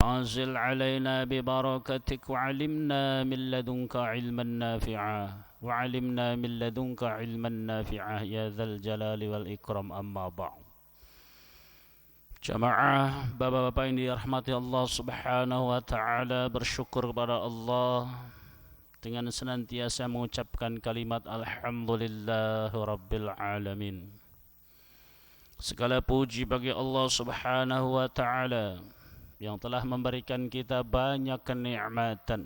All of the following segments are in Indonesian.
فانزل علينا ببركتك وعلمنا من لدنك علما نافعا يا ذا الجلال والإكرام. أما بعد. Jamaah, bapak-bapak yang dirahmati Allah Subhanahu wa taala, bersyukur kepada Allah dengan senantiasa mengucapkan kalimat alhamdulillahirabbil alamin. Segala puji bagi Allah Subhanahu wa taala yang telah memberikan kita banyak kenikmatan.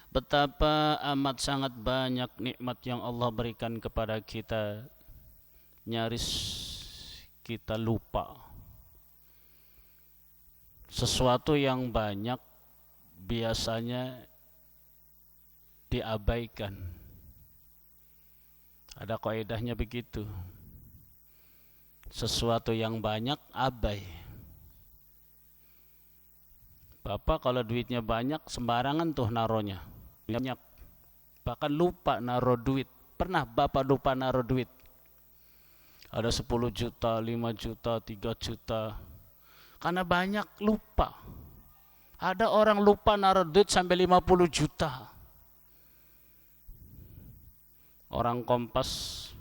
Betapa amat sangat banyak nikmat yang Allah berikan kepada kita, nyaris kita lupa. Sesuatu yang banyak biasanya diabaikan. Ada kaidahnya begitu. Sesuatu yang banyak abai. Bapak kalau duitnya banyak sembarangan tuh naronya. Banyak. Bahkan lupa naro duit. Pernah Bapak lupa naro duit? Ada 10 juta, 5 juta, 3 juta. Karena banyak lupa. Ada orang lupa naruh duit sampai 50 juta. Orang Kompas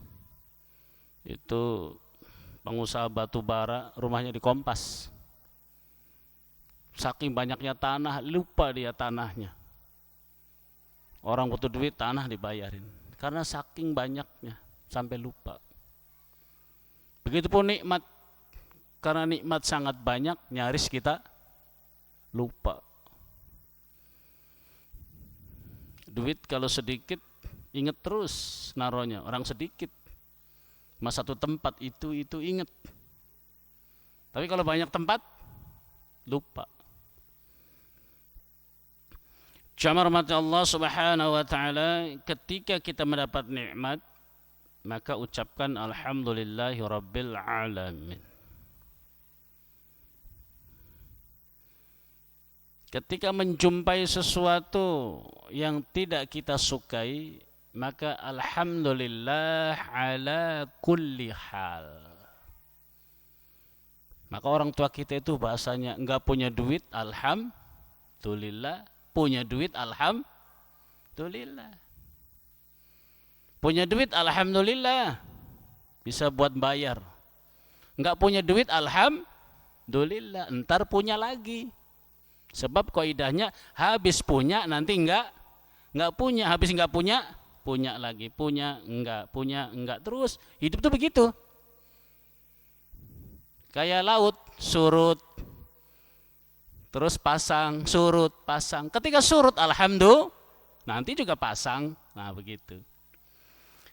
itu pengusaha batu bara, rumahnya di Kompas. Saking banyaknya tanah, lupa dia tanahnya. Orang butuh duit, tanah dibayarin. Karena saking banyaknya, sampai lupa. Begitupun nikmat, karena nikmat sangat banyak, nyaris kita lupa. Duit kalau sedikit, ingat terus naronya. Orang sedikit, mas satu tempat itu ingat. Tapi kalau banyak tempat, lupa. Jamaah rahmat Allah Subhanahu wa taala, ketika kita mendapat nikmat, maka ucapkan alhamdulillahi rabbil alamin. Ketika menjumpai sesuatu yang tidak kita sukai, maka alhamdulillah ala kulli hal. Maka orang tua kita itu bahasanya enggak punya duit, alhamdulillah. Punya duit, alhamdulillah. Punya duit, alhamdulillah, bisa buat bayar. Enggak punya duit, alhamdulillah, entar punya lagi. Sebab kaidahnya habis punya nanti enggak punya, habis enggak punya, punya lagi, punya enggak terus. Hidup tuh begitu. Kayak laut, surut, terus pasang, surut, pasang. Ketika surut, alhamdulillah, nanti juga pasang. Nah begitu.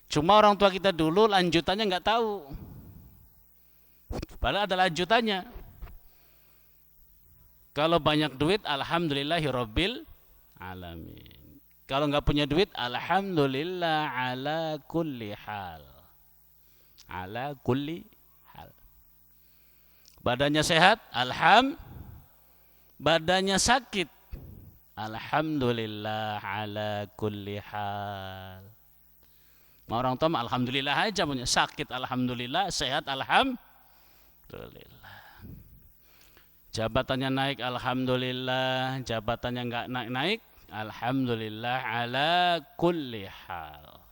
Cuma orang tua kita dulu lanjutannya nggak tahu. Padahal ada lanjutannya. Kalau banyak duit, alhamdulillahirabbil alamin. Kalau nggak punya duit, alhamdulillah ala kulli hal. Ala kulli hal. Badannya sehat, badannya sakit, alhamdulillah ala kulli hal. Orang tua alhamdulillah aja punya, sakit alhamdulillah, sehat alhamdulillah. Jabatannya naik alhamdulillah, jabatannya enggak naik alhamdulillah ala kulli hal.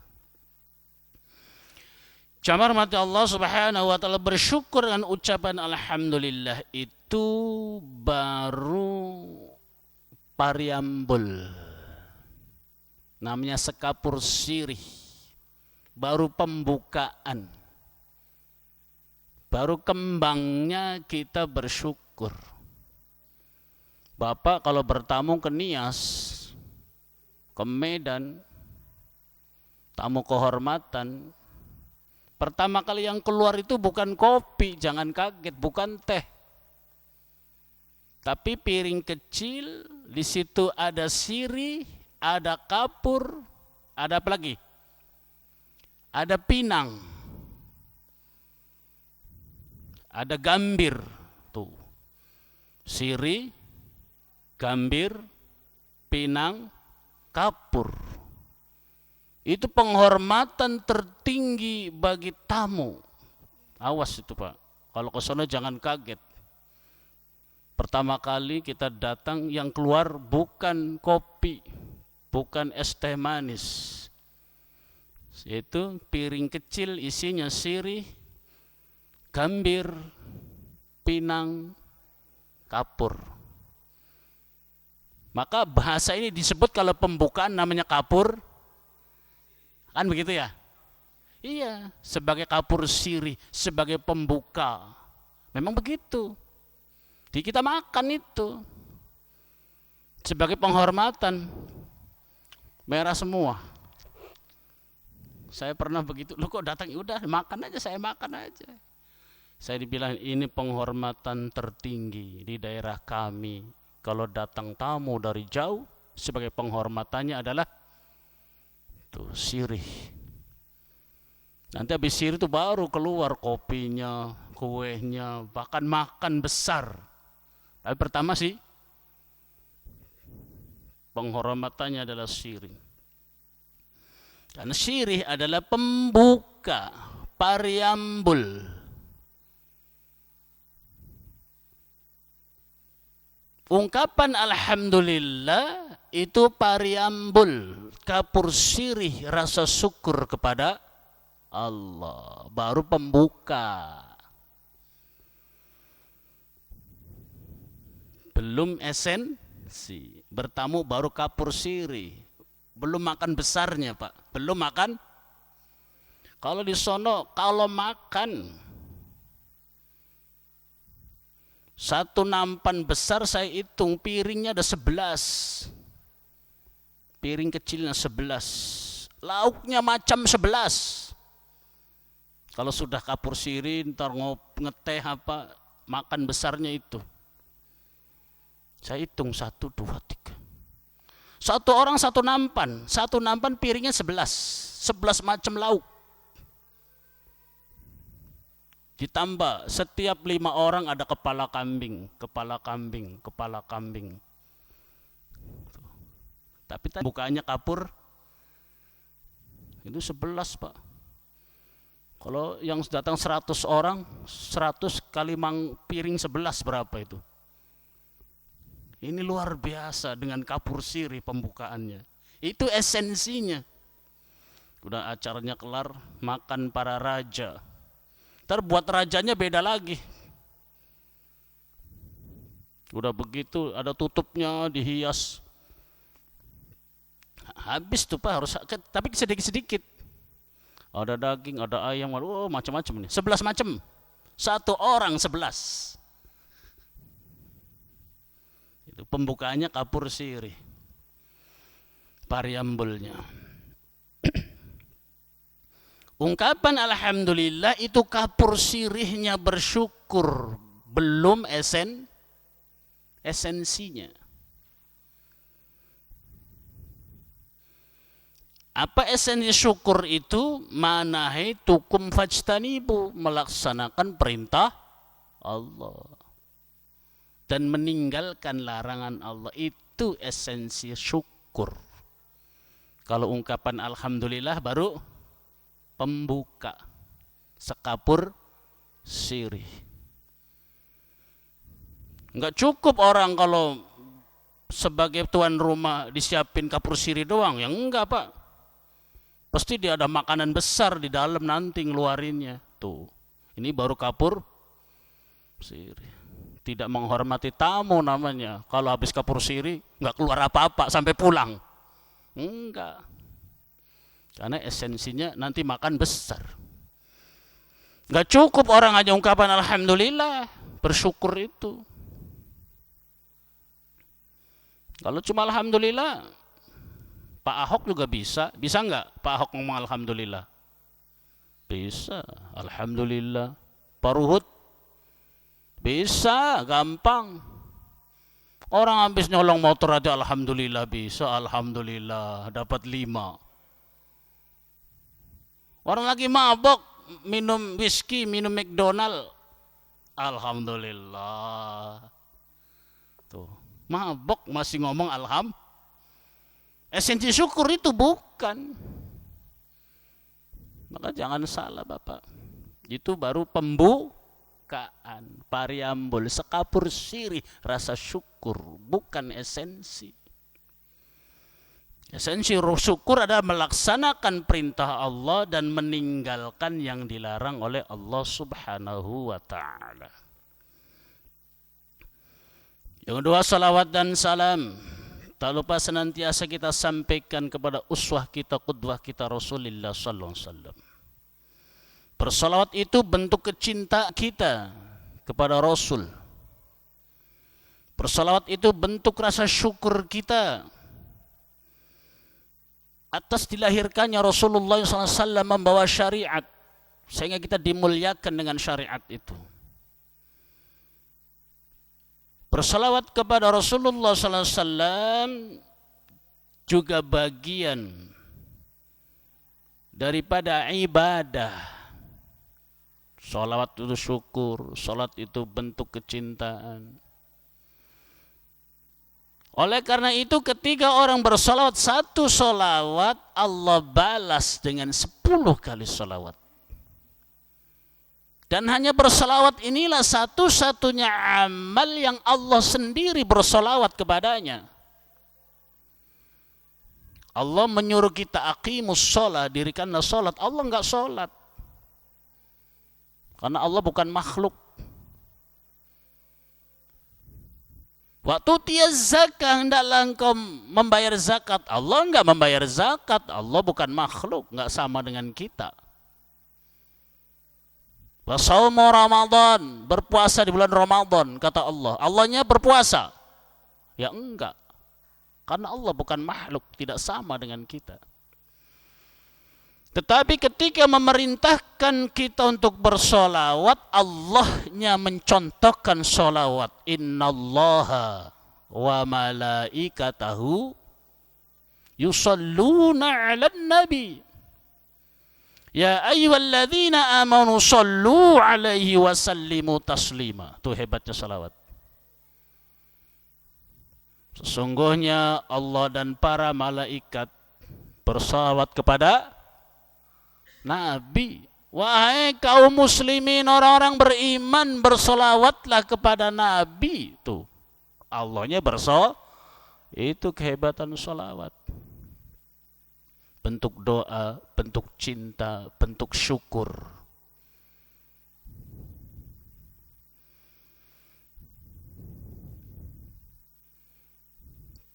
Jamaah rahmati Allah Subhanahu wa taala, bersyukur dengan ucapan alhamdulillah itu baru pariambul. Namanya sekapur sirih. Baru pembukaan, baru kembangnya kita bersyukur. Bapak kalau bertamu ke Nias, ke Medan, tamu kehormatan, pertama kali yang keluar itu bukan kopi, jangan kaget, bukan teh, tapi piring kecil, di situ ada sirih, ada kapur, ada apa lagi? Ada pinang, ada gambir, tuh, sirih, gambir, pinang, kapur. Itu penghormatan tertinggi bagi tamu. Awas itu Pak, kalau ke sana jangan kaget. Pertama kali kita datang, yang keluar bukan kopi, bukan es teh manis, yaitu piring kecil isinya sirih, gambir, pinang, kapur. Maka bahasa ini disebut kalau pembukaan namanya kapur, kan begitu ya? Iya, sebagai kapur sirih, sebagai pembuka. Memang begitu. Jadi kita makan itu sebagai penghormatan. Merah semua. Saya pernah begitu, lu kok datang, udah makan aja, saya makan aja. Saya dibilang ini penghormatan tertinggi di daerah kami. Kalau datang tamu dari jauh, sebagai penghormatannya adalah tuh sirih. Nanti habis sirih itu baru keluar kopinya, kuenya, bahkan makan besar. Tapi pertama sih penghormatannya adalah sirih. Karena sirih adalah pembuka, pariambul. Ungkapan alhamdulillah itu pariambul, kapur sirih rasa syukur kepada Allah, baru pembuka. Belum esensi, bertamu baru kapur sirih, belum makan besarnya Pak, belum makan. Kalau di sono kalau makan satu nampan besar, saya hitung piringnya ada 11, piring kecilnya 11, lauknya macam 11. Kalau sudah kapur sirih, ntar ngeteh apa, makan besarnya itu. Saya hitung 1, 2, 3. Satu orang satu nampan piringnya 11 macam lauk. Ditambah setiap 5 orang ada kepala kambing. Tapi bukaannya kapur itu 11 Pak. Kalau yang datang 100 orang, 100 kali piring 11 berapa itu? Ini luar biasa dengan kapur sirih pembukaannya. Itu esensinya. Udah acaranya kelar, makan para raja. Ntar buat rajanya beda lagi. Udah begitu ada tutupnya, dihias. Habis tuh Pak, harus, tapi sedikit-sedikit. Ada daging, ada ayam, macam-macam nih. 11 macam. Satu orang 11. Itu pembukaannya kapur sirih, pariambulnya. Ungkapan alhamdulillah itu kapur sirihnya bersyukur, belum esensinya. Apa esensi syukur itu? Manahi tukum fajtanibu, melaksanakan perintah Allah dan meninggalkan larangan Allah. Itu esensi syukur. Kalau ungkapan alhamdulillah baru pembuka, sekapur sirih. Enggak cukup orang kalau sebagai tuan rumah disiapin kapur sirih doang, yang enggak Pak. Pasti dia ada makanan besar di dalam nanti ngeluarinnya. Tuh, ini baru kapur sirih. Tidak menghormati tamu namanya. Kalau habis kapur sirih nggak keluar apa-apa sampai pulang. Enggak. Karena esensinya nanti makan besar. Nggak cukup orang aja ungkapan alhamdulillah, bersyukur itu. Kalau cuma alhamdulillah, Pak Ahok juga bisa. Bisa nggak Pak Ahok ngomong alhamdulillah? Bisa. Alhamdulillah. Pak Ruhut bisa, gampang. Orang habis nyolong motor aja alhamdulillah bisa, alhamdulillah dapat 5. Orang lagi mabok, minum whisky, minum McDonald, alhamdulillah. Tuh, mabok masih ngomong esensi syukur itu bukan. Maka jangan salah Bapak. Itu baru pembuka. permukaan, pariambul, sekapur sirih rasa syukur, bukan esensi. Esensi syukur adalah melaksanakan perintah Allah dan meninggalkan yang dilarang oleh Allah Subhanahu wa ta'ala. Yang kedua, salawat dan salam. Tak lupa senantiasa kita sampaikan kepada uswah kita, qudwah kita Rasulullah sallallahu alaihi wasallam. Bersalawat itu bentuk kecintaan kita kepada Rasul. Bersalawat itu bentuk rasa syukur kita atas dilahirkannya Rasulullah SAW membawa syariat, sehingga kita dimuliakan dengan syariat itu. Bersalawat kepada Rasulullah SAW juga bagian daripada ibadah. Salawat itu syukur, salat itu bentuk kecintaan. Oleh karena itu ketika orang bersalawat satu salawat, Allah balas dengan 10 kali salawat. Dan hanya bersalawat inilah satu-satunya amal yang Allah sendiri bersalawat kepadanya. Allah menyuruh kita aqimus shalah, dirikanlah salat. Allah enggak salat. Karena Allah bukan makhluk. Waktu tiaz zakah, hendaklah engkau membayar zakat. Allah enggak membayar zakat. Allah bukan makhluk, enggak sama dengan kita. Wa shaumu Ramadan, berpuasa di bulan Ramadan, kata Allah. Allahnya berpuasa? Ya enggak. Karena Allah bukan makhluk, tidak sama dengan kita. Tetapi ketika memerintahkan kita untuk bersolawat, Allahnya mencontohkan solawat. Innallaha wa malaikatahu yusalluna 'alan nabi. Ya ayyuhalladzina amanu sallu 'alaihi wa sallimu taslima. Itu hebatnya salawat. Sesungguhnya Allah dan para malaikat bersalawat kepada Nabi. Wahai kaum muslimin, orang-orang beriman, bersolawatlah kepada Nabi. Tuh, Allahnya bersolawat. Itu kehebatan solawat. Bentuk doa, bentuk cinta, bentuk syukur.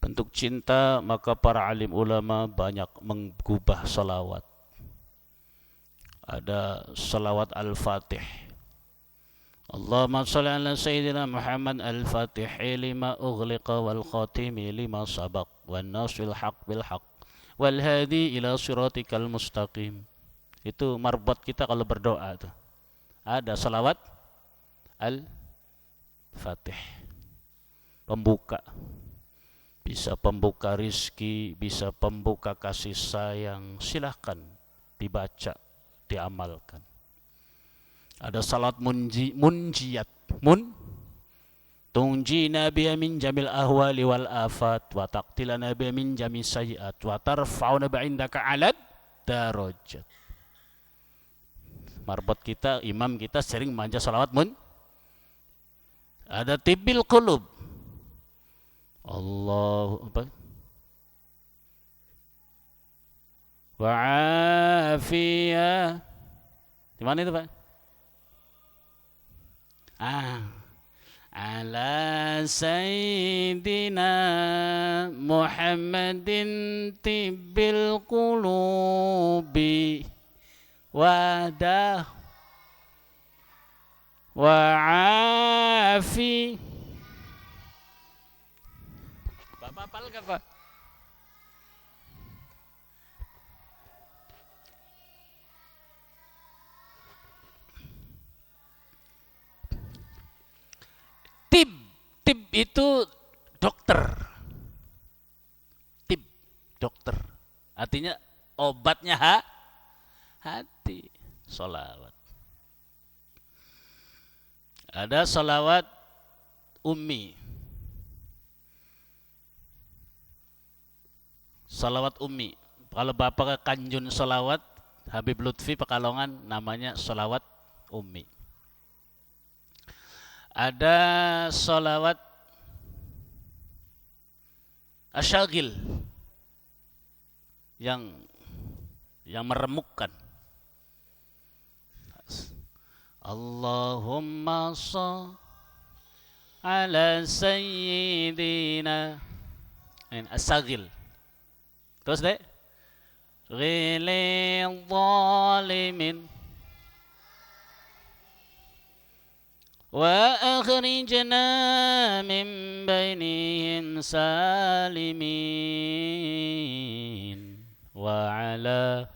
Bentuk cinta, maka para alim ulama banyak mengubah salawat. Ada salawat al-fatih. Allahumma salli ala sayyidina Muhammad al-fatih lima ughliqa wal khatimi lima sabaq wan nasil haq bil haq wal hadi ila siratikal mustaqim. Itu marbot kita kalau berdoa tuh. Ada salawat al-fatih. Pembuka. Bisa pembuka rizki, bisa pembuka kasih sayang. Silahkan dibaca, diamalkan. Ada salat munjiyat. Tunjina biha min jamil ahwali wal afat wa taqtilana biha min jami sayyiat wa tarfa'una ba'indaka 'alad darajat. Marbot kita, imam kita sering manja salawat Ada tibil qulub. Allah apa? Wa afiyah. Di mana itu, Pak? Ala sayyidina Muhammadin tibbil qulubi wadah wa afi. Bapak hafal enggak, Pak? Tib itu dokter. Tib, dokter. Artinya obatnya hati. Sholawat. Ada sholawat ummi. Sholawat ummi. Kalau bapak ke Kanjun sholawat, Habib Lutfi Pekalongan, namanya sholawat ummi. Ada salawat asyagil yang meremukkan. Allahumma shalli ala sayyidina. Ini asyagil. Terus deh. Ghilil zalimin wa akhrijna min bainihim salimin wa ala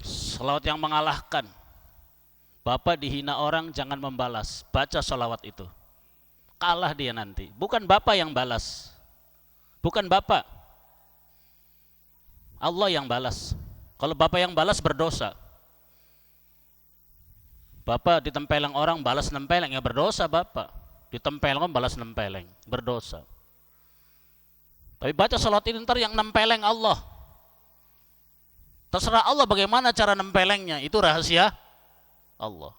salawat yang mengalahkan. Bapak dihina orang jangan membalas, baca salawat itu. Kalah dia nanti. Bukan bapak yang balas. Bukan bapak. Allah yang balas. Kalau bapak yang balas berdosa. Bapak ditempeleng orang balas nempeleng, ya berdosa bapak. Ditempeleng orang balas nempeleng, berdosa. Tapi baca salat ini ntar yang nempeleng Allah. Terserah Allah bagaimana cara nempelengnya, itu rahasia Allah.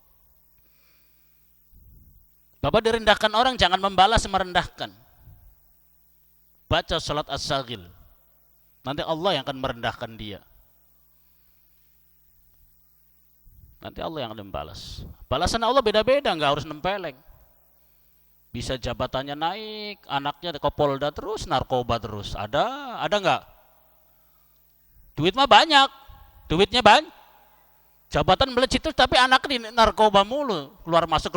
Bapak direndahkan orang, jangan membalas merendahkan. Baca salat as-saghil. Nanti Allah yang akan merendahkan dia. Nanti Allah yang akan membalas. Balasan Allah beda-beda, nggak harus nempeleng. Bisa jabatannya naik, anaknya Kapolda terus, narkoba terus. Ada nggak? Duit mah banyak, duitnya banyak. Jabatan melejit terus, tapi anaknya di narkoba mulu, keluar masuk.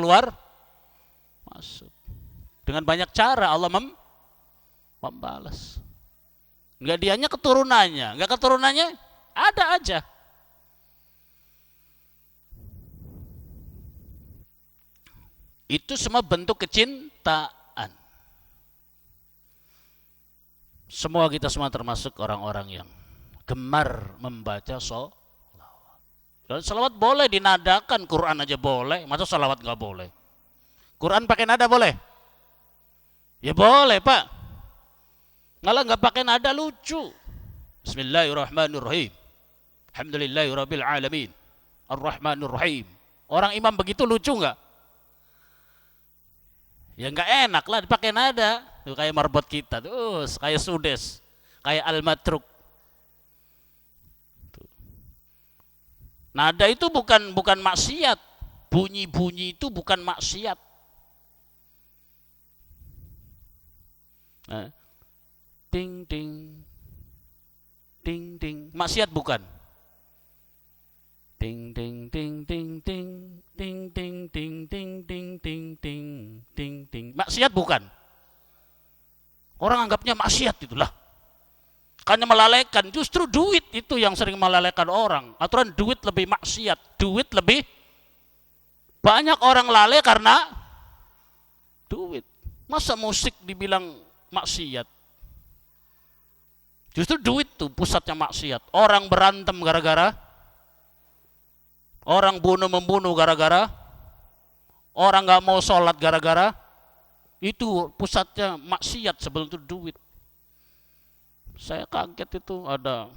Dengan banyak cara Allah membalas. Enggak dianya keturunannya, enggak keturunannya ada aja. Itu semua bentuk kecintaan. Semua kita semua termasuk orang-orang yang gemar membaca sholawat. Dan sholawat boleh dinadakan, Quran aja boleh, masa sholawat enggak boleh? Quran pakai nada boleh? Ya boleh pak. Ngalah nggak pakai nada lucu. Bismillahirrahmanirrahim. Alhamdulillahirabbil alamin. Ar-Rahmanir-Rahim. Orang imam begitu lucu nggak? Ya nggak enak lah dipakai nada. Tuh kayak marbot kita, tuh kayak sudes, kayak al-matruk. Nada itu bukan maksiat. Bunyi-bunyi itu bukan maksiat. Ting ting ting ting, maksiat bukan? Ting ting ting ting ting ting ting ting ting ting ting ting ting ting, maksiat bukan? Orang anggapnya maksiat itulah. Karena melalaikan, justru duit itu yang sering melalaikan orang. Aturan duit lebih maksiat, duit lebih banyak orang lalai karena duit. Masa musik dibilang maksiat? Justru duit tuh pusatnya maksiat. Orang berantem gara-gara, orang membunuh gara-gara, orang nggak mau sholat gara-gara, itu pusatnya maksiat sebelum itu duit. Saya kaget itu ada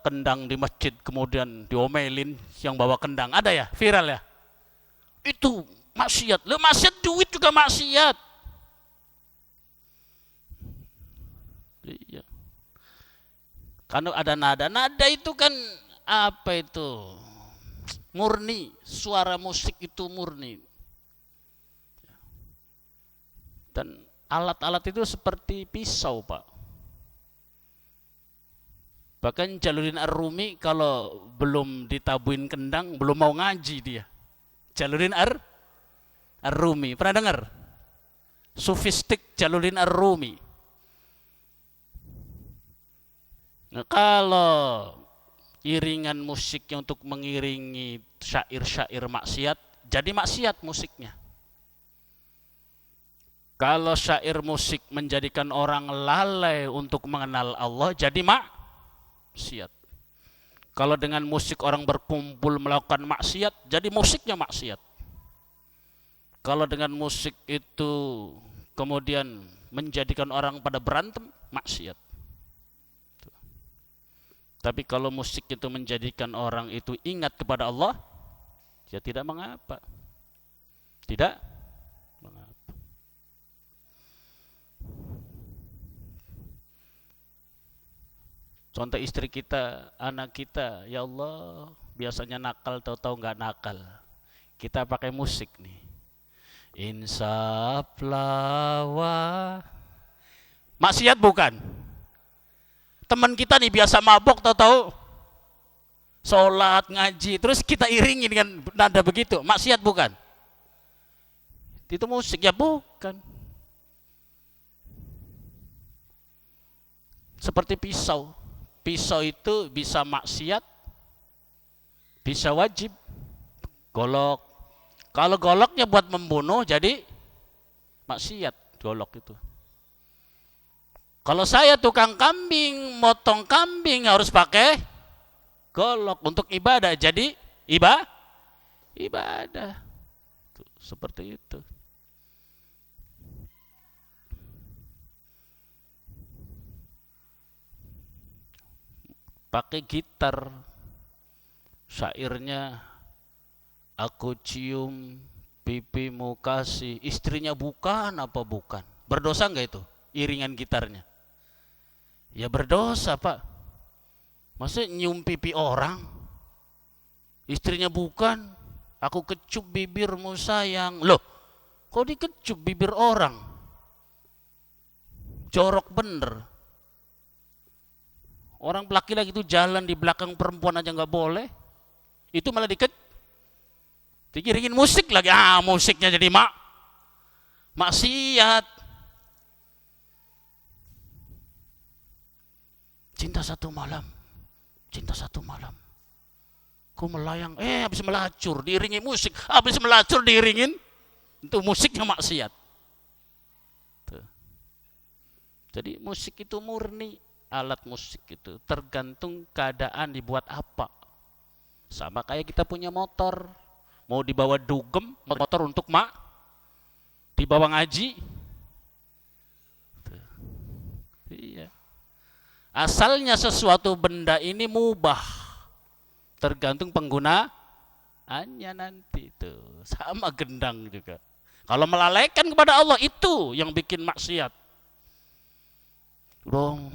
kendang di masjid kemudian diomelin yang bawa kendang, ada ya, viral ya. Itu maksiat. Lu maksiat, duit juga maksiat. Iya. Karena ada nada itu kan apa itu? Murni, suara musik itu murni. Dan alat-alat itu seperti pisau, Pak. Bahkan Jalaluddin Ar-Rumi kalau belum ditabuin kendang, belum mau ngaji dia. Jalaluddin Ar-Rumi, pernah dengar? Sufistik Jalaluddin Ar-Rumi. Nah, kalau iringan musiknya untuk mengiringi syair-syair maksiat, jadi maksiat musiknya. Kalau syair musik menjadikan orang lalai untuk mengenal Allah, jadi maksiat. Kalau dengan musik orang berkumpul melakukan maksiat, jadi musiknya maksiat. Kalau dengan musik itu kemudian menjadikan orang pada berantem, maksiat. Tapi kalau musik itu menjadikan orang itu ingat kepada Allah, ya tidak mengapa. Tidak mengapa. Contoh istri kita, anak kita, ya Allah, biasanya nakal, tahu-tahu nggak nakal. Kita pakai musik nih. Insaflawa. Maksiat bukan? Teman kita nih biasa mabok, tahu-tahu sholat, ngaji, terus kita iringi dengan nada begitu. Maksiat bukan? Itu musik, ya bukan. Seperti pisau. Pisau itu bisa maksiat, bisa wajib. Golok. Kalau goloknya buat membunuh, jadi maksiat golok itu. Kalau saya tukang kambing, motong kambing harus pakai golok untuk ibadah. Jadi ibadah. Tuh, seperti itu. Pakai gitar, syairnya aku cium pipimu kasih, istrinya bukan apa bukan? Berdosa enggak itu iringan gitarnya? Ya berdosa, Pak. Masa nyium pipi orang, istrinya bukan, aku kecup bibirmu sayang. Loh, kok dikecup bibir orang? Jorok bener. Orang laki-laki itu jalan di belakang perempuan aja nggak boleh. Itu malah dikiringin musik lagi. Musiknya jadi maksiat. Cinta satu malam. Ku melayang, habis melacur diiringi musik, habis melacur diiringin itu musiknya maksiat. Tuh. Jadi musik itu murni, alat musik itu tergantung keadaan dibuat apa. Sama kayak kita punya motor, mau dibawa dugem, motor untuk dibawa ngaji. Tuh. Iya. Asalnya sesuatu benda ini mubah, tergantung penggunaannya nanti itu. Sama gendang juga. Kalau melalaikan kepada Allah itu yang bikin maksiat. Dong.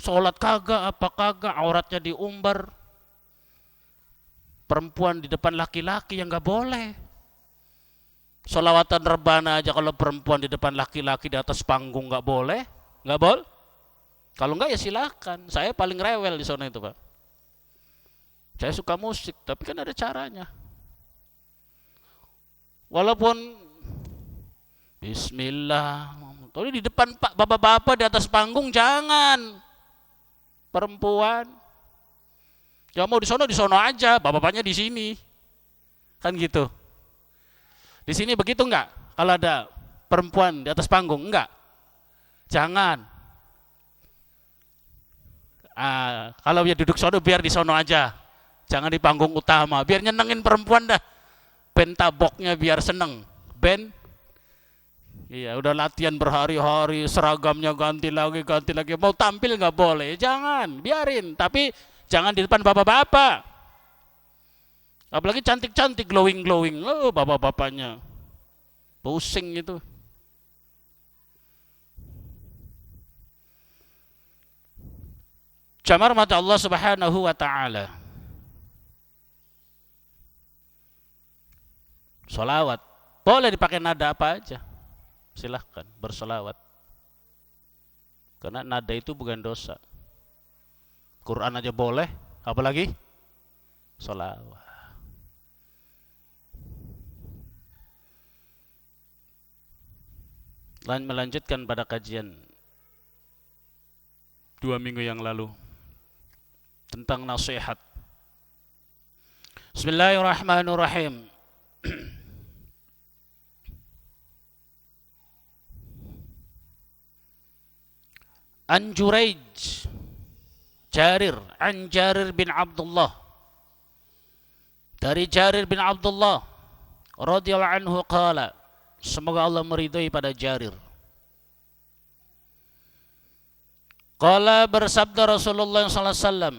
Sholat kagak, apa kagak, auratnya diumbar. Perempuan di depan laki-laki yang nggak boleh. Sholawatan rebana aja kalau perempuan di depan laki-laki di atas panggung nggak boleh. Kalau enggak ya silakan. Saya paling rewel di sana itu, Pak. Saya suka musik, tapi kan ada caranya. Walaupun bismillah, tapi di depan Pak bapak-bapak di atas panggung jangan. Perempuan. Ya mau di sono aja, bapak-bapaknya di sini. Kan gitu. Di sini begitu enggak? Kalau ada perempuan di atas panggung, enggak? Jangan. Kalau dia duduk sono biar di sono aja, jangan di panggung utama, biar nyenengin perempuan dah. Band taboknya biar seneng, band. Iya, udah latihan berhari-hari, seragamnya ganti lagi, mau tampil nggak boleh, jangan, biarin. Tapi jangan di depan bapak-bapak, apalagi cantik-cantik, glowing, bapak-bapaknya pusing itu. Jamar mata Allah Subhanahu wa ta'ala. Solawat boleh dipakai nada apa aja, silahkan bersolawat, karena nada itu bukan dosa. Quran aja boleh, apalagi solawat. Melanjutkan pada kajian 2 minggu yang lalu tentang nasihat. Bismillahirrahmanirrahim. An Juraij Jarir, an Jarir bin Abdullah, dari Jarir bin Abdullah radhiyallahu anhu qala, semoga Allah meridhai pada Jarir. Qala bersabda Rasulullah sallallahu alaihi wasallam.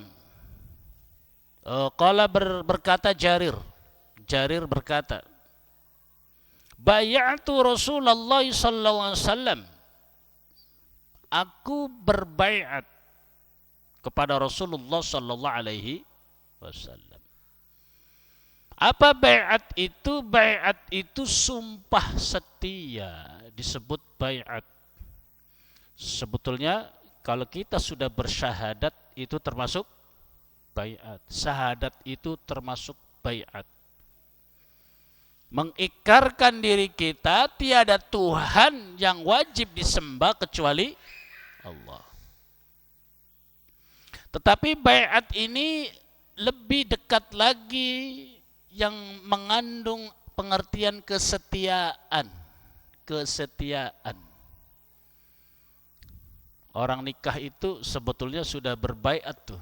Qala berkata Jarir. Jarir berkata, bay'atu Rasulullah sallallahu alaihi wasallam. Aku berbaiat kepada Rasulullah sallallahu alaihi wasallam. Apa baiat itu? Baiat itu sumpah setia, disebut baiat. Sebetulnya kalau kita sudah bersyahadat itu termasuk baiat. Syahadat itu termasuk baiat. Mengikrarkan diri kita tiada Tuhan yang wajib disembah kecuali Allah. Tetapi baiat ini lebih dekat lagi yang mengandung pengertian kesetiaan. Kesetiaan. Orang nikah itu sebetulnya sudah berbaiat tuh.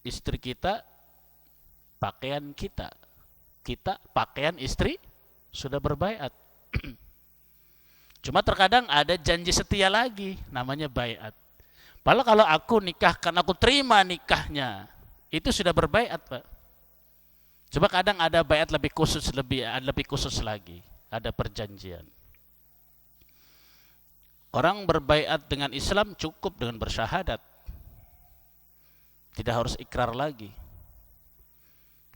Istri kita, pakaian kita. Kita, pakaian istri, sudah berbaiat. Cuma terkadang ada janji setia lagi, namanya baiat. Padahal kalau aku nikahkan, aku terima nikahnya, itu sudah berbaiat, Pak. Coba kadang ada baiat lebih khusus, lebih khusus lagi, ada perjanjian. Orang berbaiat dengan Islam cukup dengan bersyahadat. Tidak harus ikrar lagi.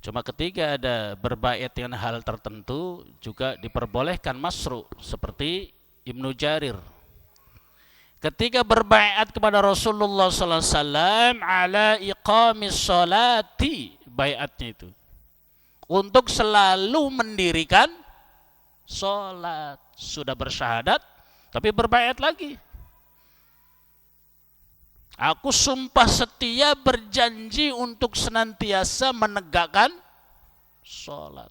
Cuma ketika ada berbaiat dengan hal tertentu juga diperbolehkan masru, seperti Ibnu Jarir. Ketika berbaiat kepada Rasulullah sallallahu alaihi wasallam ala iqamis sholati, baiatnya itu untuk selalu mendirikan sholat. Sudah bersyahadat tapi berbaiat lagi. Aku sumpah setia berjanji untuk senantiasa menegakkan sholat.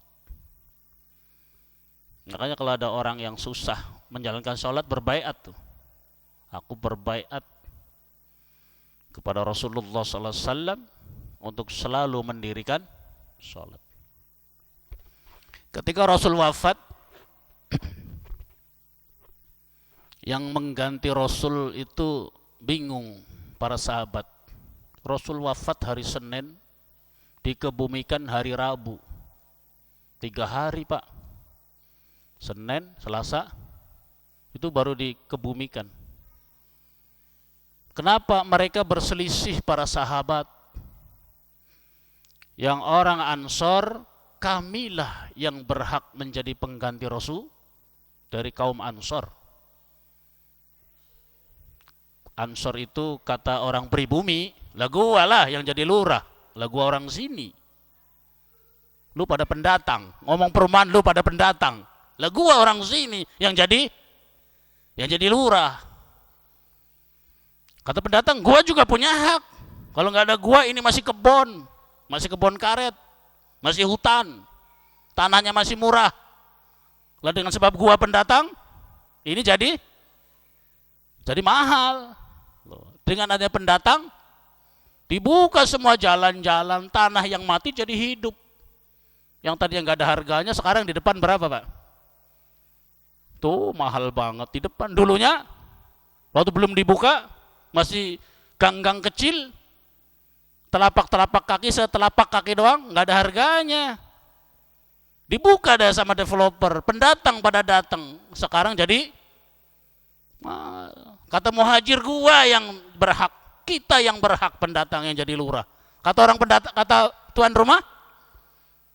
Makanya kalau ada orang yang susah menjalankan sholat, berbaiat tuh. Aku berbaiat kepada Rasulullah sallallahu alaihi wasallam untuk selalu mendirikan sholat. Ketika Rasul wafat, yang mengganti Rasul itu bingung para sahabat. Rasul wafat hari Senin, dikebumikan hari Rabu. 3 hari, Pak. Senin, Selasa, itu baru dikebumikan. Kenapa mereka berselisih para sahabat? Yang orang Ansor, kamilah yang berhak menjadi pengganti Rasul dari kaum Ansor. Ansor itu kata orang pribumi, lah gua lah yang jadi lurah, lah gua orang sini. Lu pada pendatang, ngomong perumahan lu pada pendatang, lah gua orang sini yang jadi lurah. Kata pendatang, gua juga punya hak. Kalau nggak ada gua ini masih kebon karet, masih hutan, tanahnya masih murah. Lah dengan sebab gua pendatang, ini jadi mahal. Dengan adanya pendatang, dibuka semua jalan-jalan, tanah yang mati jadi hidup. Yang tadi yang nggak ada harganya, sekarang di depan berapa, Pak? Tuh mahal banget di depan. Dulunya, waktu belum dibuka, masih gang-gang kecil, telapak-telapak kaki, setelapak kaki doang, nggak ada harganya. Dibuka dah sama developer, pendatang pada datang. Sekarang jadi, kata muhajir, gua yang berhak, kita yang berhak pendatang yang jadi lurah. Kata orang pendatang, kata tuan rumah,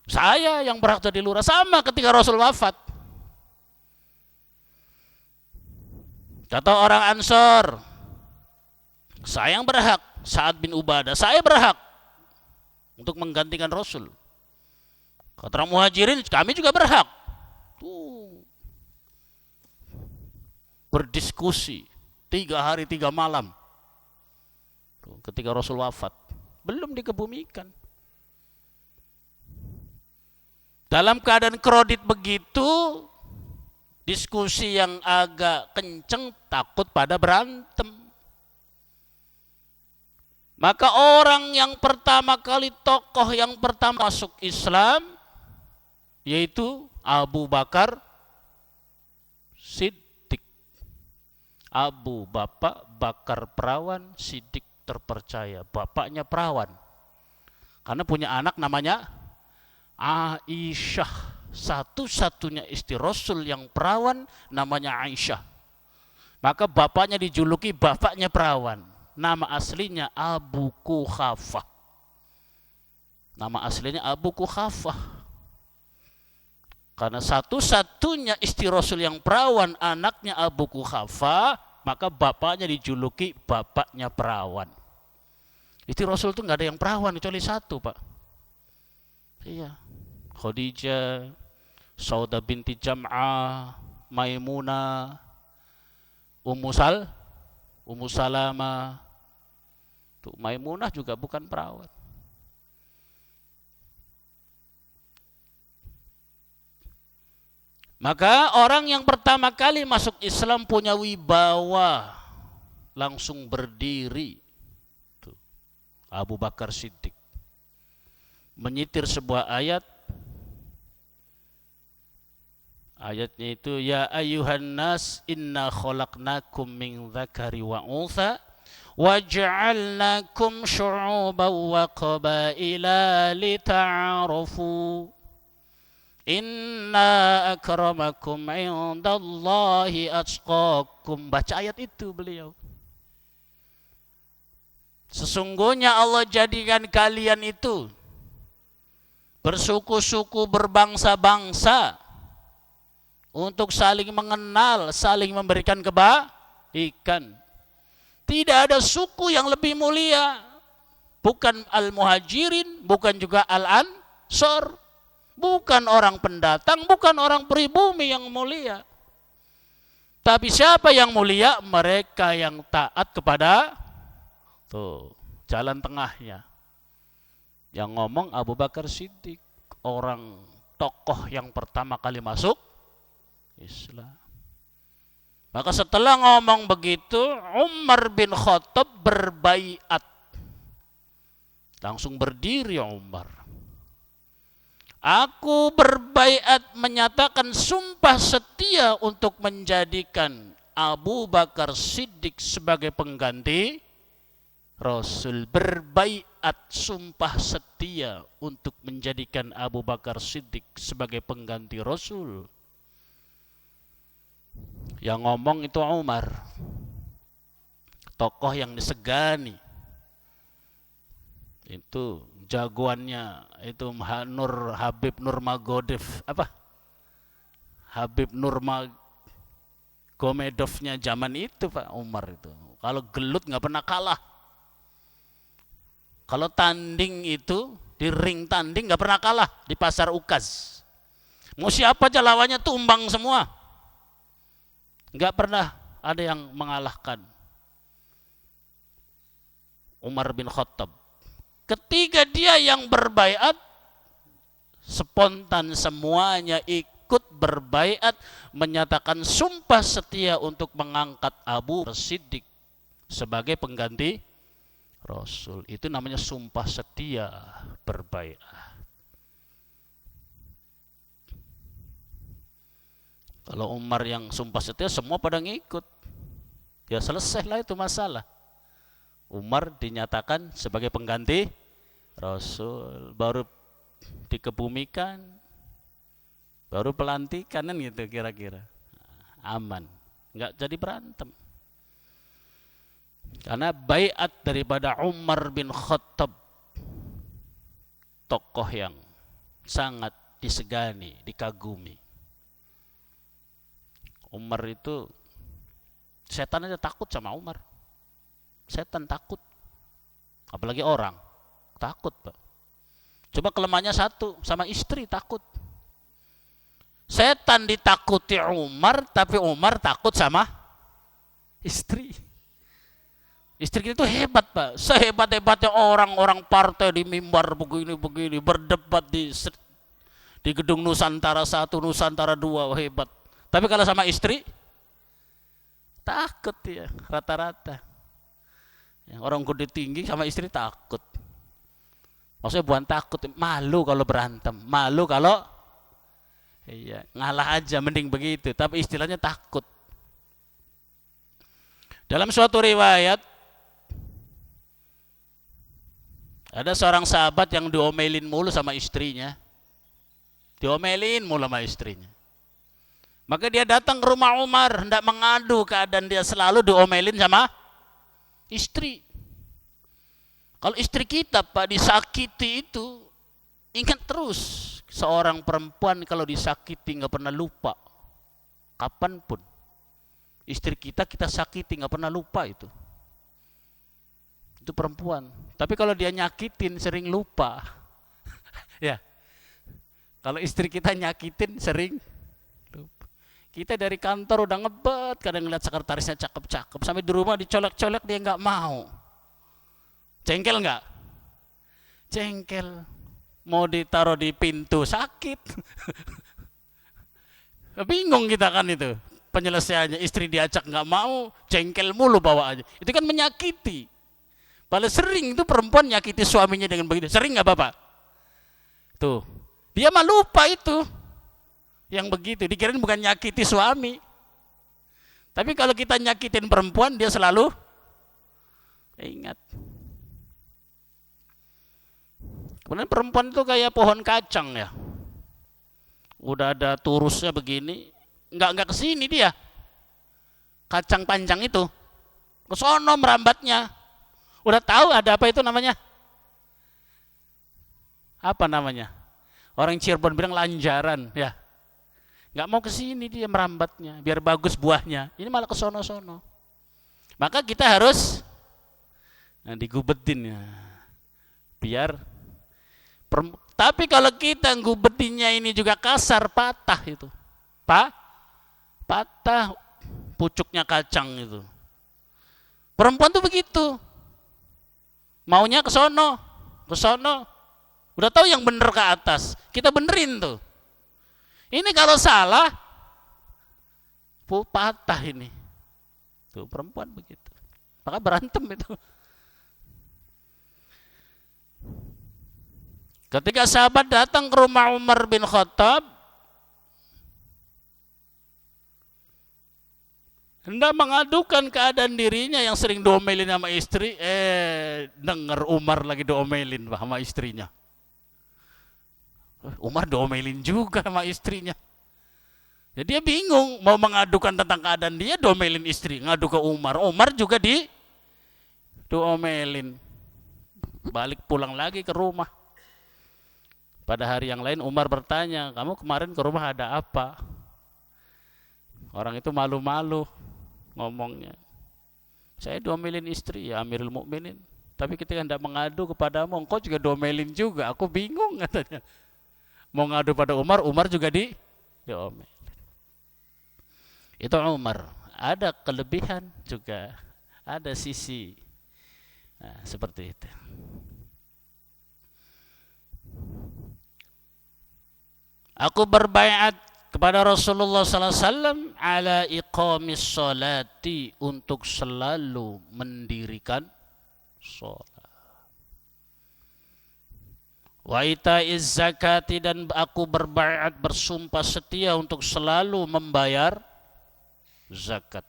saya yang berhak jadi lurah. Sama ketika Rasul wafat. Kata orang Ansor, saya yang berhak. Sa'ad bin Ubadah, saya berhak untuk menggantikan Rasul. Kata orang muhajirin, kami juga berhak. Berdiskusi 3 hari 3 malam ketika Rasul wafat, belum dikebumikan. Dalam keadaan kredit begitu, diskusi yang agak kenceng, takut pada berantem. Maka orang yang pertama kali, tokoh yang pertama masuk Islam, yaitu Abu Bakar Siddiq. Abu Bapak Bakar perawan, Siddiq terpercaya. Bapaknya perawan. Karena punya anak namanya Aisyah. Satu-satunya istri Rasul yang perawan namanya Aisyah. Maka bapaknya dijuluki bapaknya perawan. Nama aslinya Abu Kuhafah. Nama aslinya Abu Kuhafah. Karena satu-satunya istri Rasul yang perawan anaknya Abu Kuhafah, maka bapaknya dijuluki bapaknya perawan. Istri Rasul itu nggak ada yang perawan kecuali satu, Pak. Iya. Khadijah, Saudah binti Jam'ah, Maimunah, Ummu Salamah. Tuh, Maimunah juga bukan perawan. Maka orang yang pertama kali masuk Islam punya wibawa, langsung berdiri. Tuh, Abu Bakar Siddiq menyitir sebuah ayat. Ayatnya itu, ya ayyuhan nas inna khalaqnakum min dzakari wa untha wa ja'alnakum syu'uban wa qabaila lita'arafu. Inna akramakum indallahi atqakum. Baca ayat itu beliau. Sesungguhnya Allah jadikan kalian itu bersuku-suku, berbangsa-bangsa, untuk saling mengenal, saling memberikan kebaikan. Tidak ada suku yang lebih mulia. Bukan al-muhajirin, bukan juga al-ansor. Bukan orang pendatang, bukan orang pribumi yang mulia. Tapi siapa yang mulia? Mereka yang taat kepada jalan tengahnya. Yang ngomong Abu Bakar Siddiq, orang tokoh yang pertama kali masuk Islam. Maka setelah ngomong begitu, Umar bin Khattab berbaiat. Langsung berdiri Umar. Aku berbaiat, menyatakan sumpah setia untuk menjadikan Abu Bakar Siddiq sebagai pengganti Rasul. Berbaiat, sumpah setia untuk menjadikan Abu Bakar Siddiq sebagai pengganti Rasul. Yang ngomong itu Umar, tokoh yang disegani. Itu jagoannya itu Habib Nurmagomedov, Habib Nurmagomedovnya zaman itu, Pak Umar itu. Kalau gelut nggak pernah kalah. Kalau tanding itu di ring tanding nggak pernah kalah di pasar Ukaz. Mau siapa aja lawannya tumbang semua. Nggak pernah ada yang mengalahkan Umar bin Khattab. Ketika dia yang berbaiat, spontan semuanya ikut berbaiat, menyatakan sumpah setia untuk mengangkat Abu Bakar Siddiq sebagai pengganti Rasul. Itu namanya sumpah setia berbaiat. Kalau Umar yang sumpah setia, semua pada ngikut. Ya selesailah itu masalah. Umar dinyatakan sebagai pengganti Rasul, baru dikebumikan, baru pelantikan kan gitu kira-kira. Aman, nggak jadi berantem. Karena baiat daripada Umar bin Khattab, tokoh yang sangat disegani, dikagumi. Umar itu, setan aja takut sama Umar. Setan takut, apalagi orang takut, Pak. Coba kelemahannya satu, sama istri takut. Setan ditakuti Umar, tapi Umar takut sama istri. Istri kita itu hebat, Pak. Sehebat-hebatnya orang-orang partai di mimbar begini-begini, berdebat di gedung Nusantara 1, Nusantara 2, hebat. Tapi kalau sama istri, takut ya, rata-rata. Yang orang gede tinggi sama istri takut. Maksudnya bukan takut, malu kalau berantem, malu kalau ngalah aja, mending begitu. Tapi istilahnya takut. Dalam suatu riwayat, ada seorang sahabat yang diomelin mulu sama istrinya. Diomelin mulu sama istrinya. Maka dia datang ke rumah Umar, hendak mengadu keadaan dia selalu diomelin sama istri. Kalau istri kita Pak disakiti itu, ingat terus, seorang perempuan kalau disakiti nggak pernah lupa. Kapanpun. Istri kita sakiti nggak pernah lupa itu. Itu perempuan. Tapi kalau dia nyakitin sering lupa. Ya. Kalau istri kita nyakitin sering lupa. Kita dari kantor udah ngebet, kadang ngeliat sekretarisnya cakep-cakep, sampai di rumah dicolek-colek dia nggak mau. Jengkel nggak? Jengkel. Mau ditaruh di pintu sakit. Bingung kita kan itu. Penyelesaiannya istri diajak nggak mau, jengkel mulu bawaannya. Itu kan menyakiti. Paling sering itu perempuan nyakiti suaminya dengan begitu. Sering nggak Bapak? Tuh, dia mah lupa itu. Yang begitu, dikirain bukan nyakiti suami. Tapi kalau kita nyakitin perempuan, dia selalu ingat. Kemudian perempuan itu kayak pohon kacang ya. Udah ada turusnya begini, nggak kesini dia. Kacang panjang itu, kesono merambatnya. Udah tahu ada apa itu namanya? Apa namanya? Orang Cirebon bilang lanjaran ya. Nggak mau kesini dia merambatnya, biar bagus buahnya. Ini malah kesono-sono. Maka kita harus digubetin ya. Biar tapi kalau kita ngubetinnya ini juga kasar, patah itu. Patah pucuknya kacang itu. Perempuan tuh begitu. Maunya ke sono. Udah tahu yang bener ke atas, kita benerin tuh. Ini kalau salah, patah ini. Tuh perempuan begitu. Maka berantem itu. Ketika sahabat datang ke rumah Umar bin Khattab, hendak mengadukan keadaan dirinya yang sering diomelin sama istri, dengar Umar lagi diomelin sama istrinya. Umar diomelin juga sama istrinya. Jadi dia bingung mau mengadukan tentang keadaan dia, diomelin istri, ngadu ke Umar. Umar juga diomelin. Balik pulang lagi ke rumah. Pada hari yang lain Umar bertanya, kamu kemarin ke rumah ada apa? Orang itu malu-malu ngomongnya. Saya diomelin istri, ya Amirul Mukminin. Tapi ketika hendak mengadu kepadamu, engkau juga diomelin juga. Aku bingung katanya. Mau ngadu pada Umar, Umar juga diomelin. Itu Umar. Ada kelebihan juga, ada sisi seperti itu. Aku berbaiat kepada Rasulullah sallallahu alaihi wasallam ala iqamis salati, untuk selalu mendirikan salat. Wa itaiz zakati, dan aku berbaiat bersumpah setia untuk selalu membayar zakat.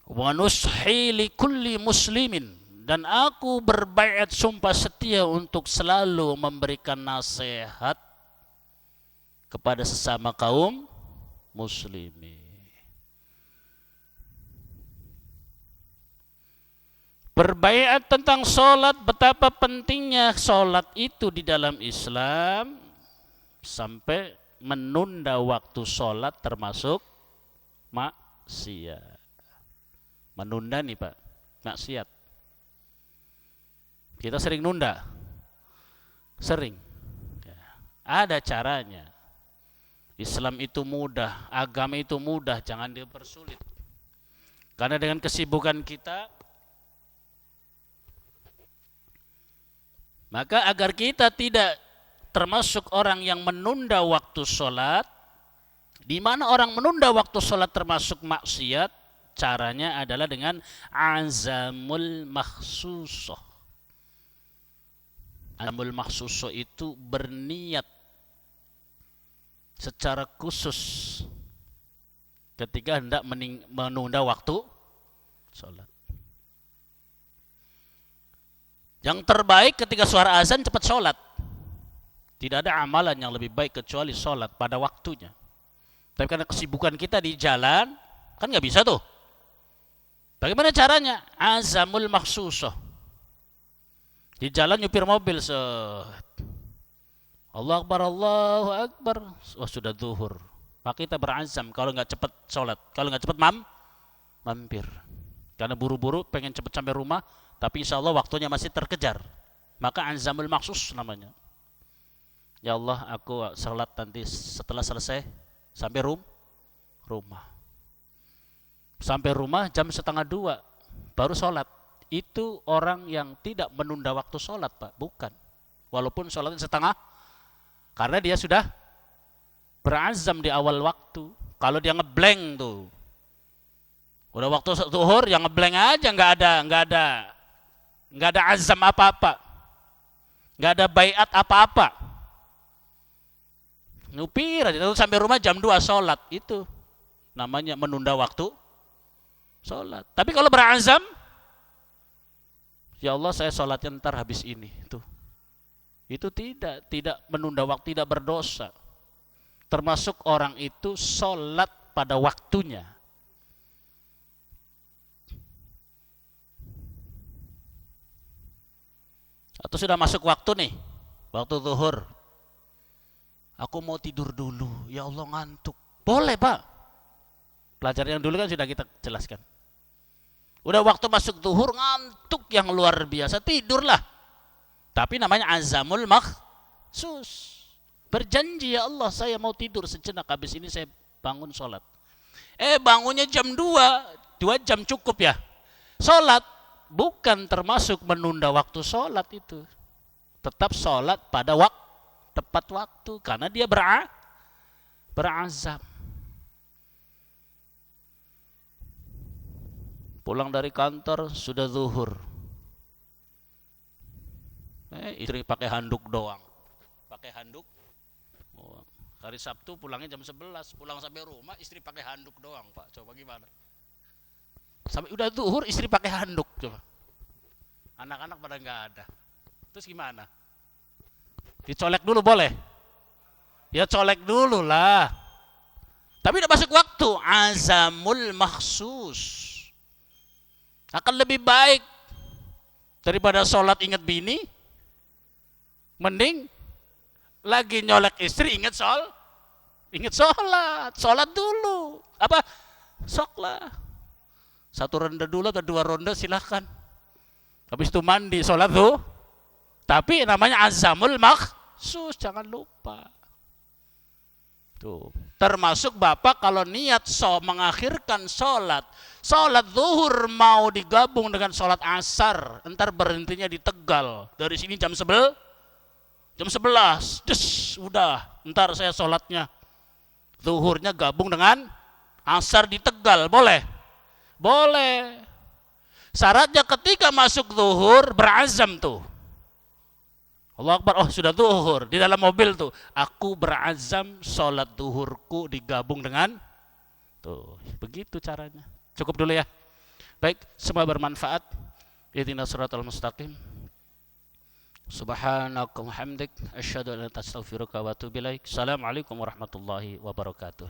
Wa nushi li kulli muslimin, dan aku berbaiat sumpah setia untuk selalu memberikan nasihat kepada sesama kaum muslimin. Berbaiat tentang sholat, betapa pentingnya sholat itu di dalam Islam, sampai menunda waktu sholat termasuk maksiat. Menunda nih Pak, maksiat. Kita sering nunda, sering. Ada caranya. Islam itu mudah, agama itu mudah, jangan dipersulit. Karena dengan kesibukan kita, maka agar kita tidak termasuk orang yang menunda waktu sholat, di mana orang menunda waktu sholat termasuk maksiat, caranya adalah dengan azamul makhsusoh. Azamul makhsusoh itu berniat secara khusus ketika hendak menunda waktu Sholat. Yang terbaik ketika suara azan cepat sholat. Tidak ada amalan yang lebih baik kecuali sholat pada waktunya. Tapi karena kesibukan kita di jalan, kan nggak bisa tuh. Bagaimana caranya? Azamul makhsusoh. Di jalan nyupir mobil, Allah Akbar, Allahu Akbar. Wah, sudah zuhur. Maka kita berazam kalau nggak cepat sholat, kalau nggak cepat mampir. Karena buru-buru pengen cepat sampai rumah, tapi insya Allah waktunya masih terkejar. Maka azamul maksus namanya. Ya Allah, aku sholat nanti setelah selesai sampai rumah. Sampai rumah jam 1:30 baru sholat. Itu orang yang tidak menunda waktu sholat, Pak. Bukan. Walaupun sholatnya setengah, karena dia sudah berazam di awal waktu. Kalau dia ngeblank tuh, udah waktu zuhur yang ngeblank aja, nggak ada azam apa-apa, nggak ada baiat apa-apa, nyupir aja sampai rumah jam 2 sholat. Itu namanya menunda waktu sholat. Tapi kalau berazam, ya Allah saya sholatnya ntar habis ini, itu tidak menunda waktu, tidak berdosa. Termasuk orang itu sholat pada waktunya. Atau sudah masuk waktu nih, waktu zuhur. Aku mau tidur dulu, ya Allah ngantuk. Boleh Pak. Pelajaran yang dulu kan sudah kita jelaskan. Udah waktu masuk zuhur ngantuk yang luar biasa, tidurlah. Tapi namanya azamul makhsus. Berjanji, ya Allah saya mau tidur sejenak, habis ini saya bangun sholat. Bangunnya jam 2 jam cukup ya. Sholat bukan termasuk menunda waktu sholat itu. Tetap sholat pada tepat waktu, karena dia berazam. Pulang dari kantor sudah zuhur. Istri pakai handuk doang. Pakai handuk. Hari Sabtu pulangnya jam 11, pulang sampai rumah istri pakai handuk doang, Pak. Coba gimana? Sampai udah zuhur istri pakai handuk, coba. Anak-anak pada nggak ada. Terus gimana? Dicolek dulu boleh? Ya colek dulu lah. Tapi udah masuk waktu, azamul makhsus. Akan lebih baik daripada sholat ingat bini, mending lagi nyolek istri ingat sholat dulu. Apa? Soklah. 1 ronde dulu atau 2 ronde silahkan. Habis itu mandi, sholat tuh. Tapi namanya azamul makhsus, jangan lupa. Tuh. Termasuk bapak kalau niat mengakhirkan sholat zuhur mau digabung dengan sholat asar, entar berhentinya di Tegal. Dari sini jam 11, udah, entar saya sholatnya zuhurnya gabung dengan asar di Tegal, boleh? Boleh. Syaratnya ketika masuk zuhur berazam tuh. Allah Akbar, sudah zuhur. Di dalam mobil tuh, aku berazam sholat zuhurku digabung dengan begitu caranya. Cukup dulu ya. Baik, semua bermanfaat. Ihdinas siratal mustaqim. Subhanaka wa hamdik, asyhadu an la ilaha illa anta astaghfiruka wa atubu ilaik. Assalamualaikum warahmatullahi wabarakatuh.